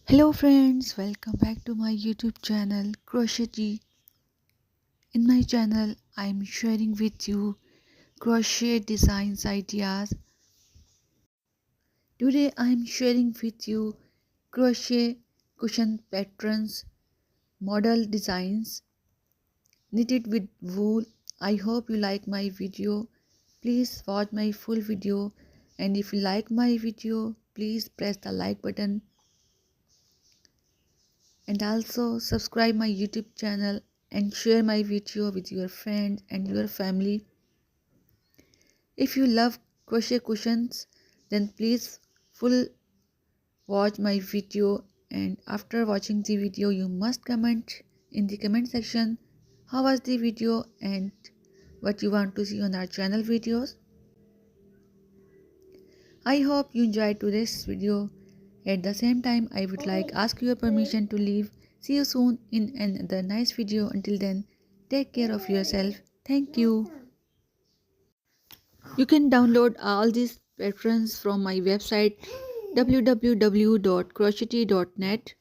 Hello friends, welcome back to my YouTube channel Crochet. In my channel, I am sharing with you crochet designs ideas. Today I am sharing with you crochet cushion patterns, model designs knitted with wool. I hope you like my video. Please watch my full video, and if you like my video, please press the like button and also subscribe my YouTube channel and share my video with your friends and your family. If you love crochet cushions, then please full watch my video, and after watching the video you must comment in the comment section how was the video and what you want to see on our channel videos. I hope you enjoyed today's video. At the same time, I would like ask your permission to leave. See you soon in another nice video. Until then, take care of yourself. Thank you. You can download all these patterns from my website www.crochet.net.